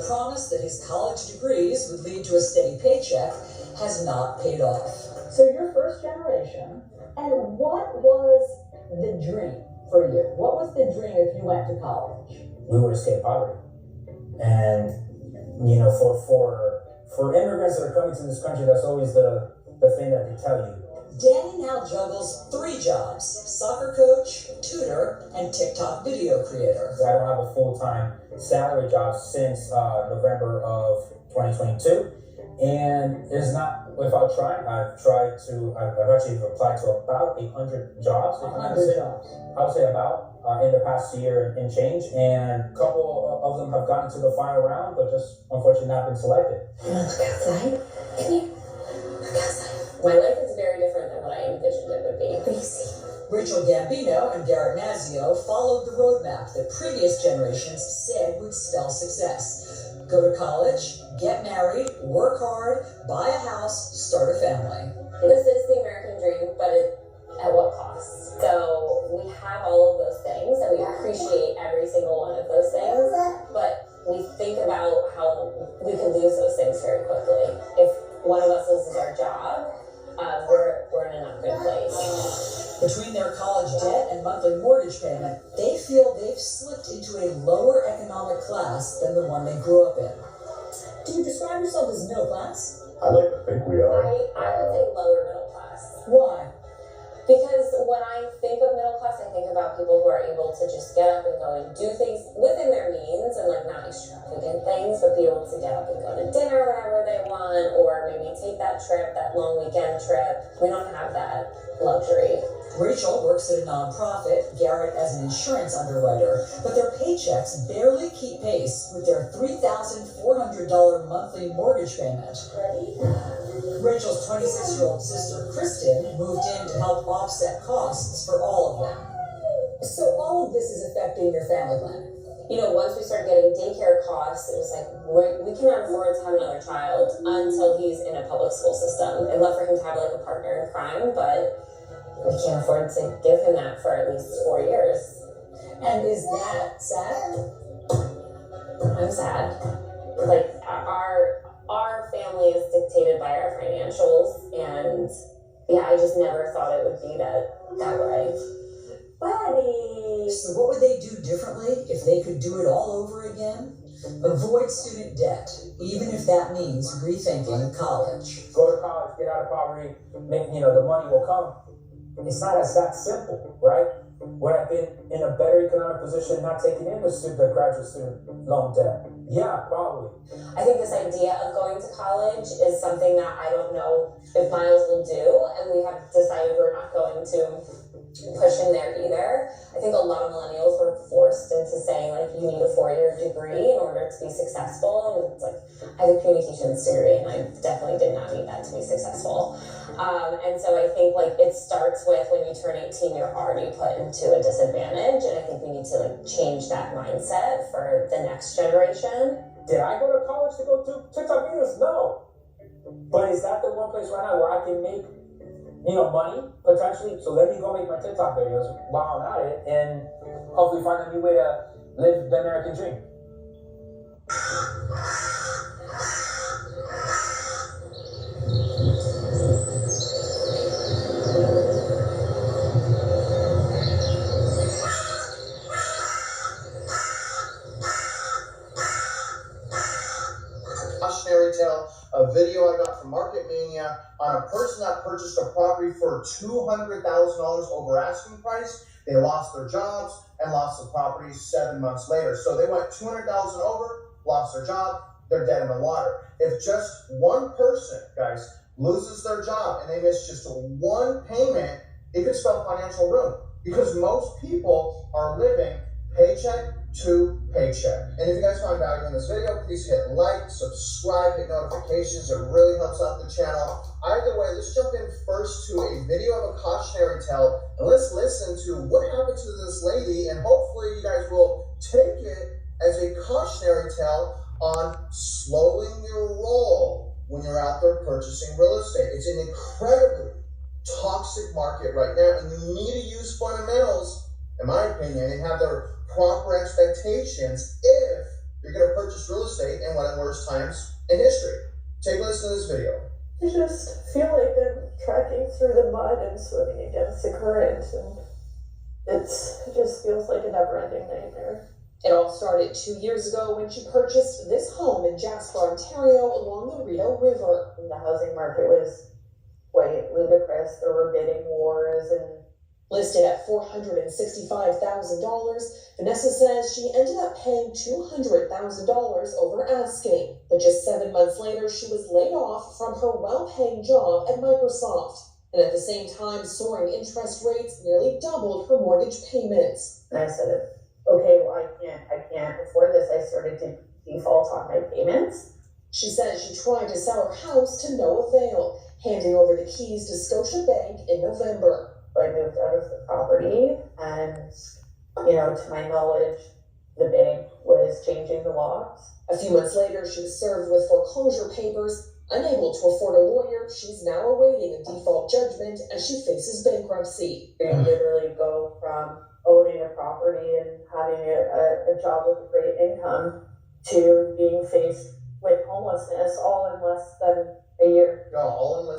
the promise that his college degrees would lead to a steady paycheck has not paid off. So you're first generation, and what was the dream for you? What was the dream if you went to college? We would escape poverty. And, you know, for immigrants that are coming to this country, that's always the thing that they tell you. Danny now juggles 3 jobs: soccer coach, tutor, and TikTok video creator. I don't have a full-time salary job since November of 2022. And it's not without trying. I've actually applied to about 800 jobs. 100 jobs. I would say about in the past year and change. And a couple of them have gotten to the final round, but just unfortunately not been selected. You want to look outside? Come here. Look outside. My life is very different than what I envisioned it would be. What do you see? Rachel Gambino and Garrett Nazio followed the roadmap that previous generations said would spell success. Go to college, get married, work hard, buy a house, start a family. This is the American dream, but at what cost? So we have all of those things, and we appreciate every single one of those things, but we think about how we can lose those things very quickly. If one of us loses our job, we're in a not good place. Between their college debt and monthly mortgage payment, they feel they've slipped into a lower economic class than the one they grew up in. Do you describe yourself as middle class? I like to think we are. I would say lower middle class. Why? Because when I think of middle class, I think about people who are able to just get up and go and do things within their means, and like not extravagant things, but be able to get up and go to dinner whenever they want, or maybe take that trip, that long weekend trip. We don't have that luxury. Rachel works at a nonprofit, Garrett as an insurance underwriter, but their paychecks barely keep pace with their $3,400 monthly mortgage payment. Rachel's 26-year-old sister, Kristen, moved in to help offset costs for all of them. So all of this is affecting your family planning. You know, once we started getting daycare costs, it was like, we cannot afford to have another child until he's in a public school system. I'd love for him to have like a partner in crime, but we can't afford to give him that for at least 4 years. And is that sad? I'm sad. Like, our family is dictated by our financials, and yeah, I just never thought it would be that way. Buddy! So what would they do differently if they could do it all over again? Avoid student debt, even if that means rethinking college. Go to college, get out of poverty, the money will come. It's not as that simple, right? Would I have been in a better economic position not taking in the graduate student loan debt? Yeah, probably. I think this idea of going to college is something that I don't know if Miles will do, and we have decided we're not going to push him there either. I think a lot of millennials were forced into saying, like, you need a 4-year degree in order to be successful, and it's like, I have a communications degree, and I definitely did not need that to be successful. And so I think, like, it starts with when you turn 18, you're already put into a disadvantage, and I think we need to, like, change that mindset for the next generation. Did I go to college to go do TikTok videos? No. But is that the one place right now where I can make, money, potentially? So let me go make my TikTok videos while I'm at it, and hopefully find a new way to live the American dream. Cautionary tale, a video I got from Market Mania on a person that purchased a property for $200,000 over asking price. They lost their jobs and lost the property 7 months later. So they went $200,000 over, lost their job, they're dead in the water. If just one person, guys, loses their job and they miss just one payment, it could spell financial ruin, because most people are living paycheck to paycheck. And if you guys find value in this video, please hit like, subscribe, hit notifications. It really helps out the channel. Either way, let's jump in first to a video of a cautionary tale, and let's listen to what happened to this lady, and hopefully you guys will take it as a cautionary tale on slowing your roll when you're out there purchasing real estate. It's an incredibly toxic market right now, and you need to use fundamentals, in my opinion, and have the proper expectations if you're you're going to purchase real estate in one of the worst times in history. Take a listen to this video. I just feel like I'm trekking through the mud and swimming against the current, and it just feels like a never-ending nightmare. It all started 2 years ago when she purchased this home in Jasper, Ontario, along the Rideau River. The housing market was quite ludicrous. There were bidding wars, and listed at $465,000, Vanessa says she ended up paying $200,000 over asking. But just 7 months later, she was laid off from her well-paying job at Microsoft. And at the same time, soaring interest rates nearly doubled her mortgage payments. I said, okay, well, I can't afford this. I started to default on my payments. She says she tried to sell her house to no avail, handing over the keys to Scotiabank in November. I moved out of the property, and, to my knowledge, the bank was changing the locks. A few months later, she was served with foreclosure papers. Unable to afford a lawyer, she's now awaiting a default judgment as she faces bankruptcy. You literally go from owning a property and having a job with a great income to being faced with homelessness all in less than a year. All in less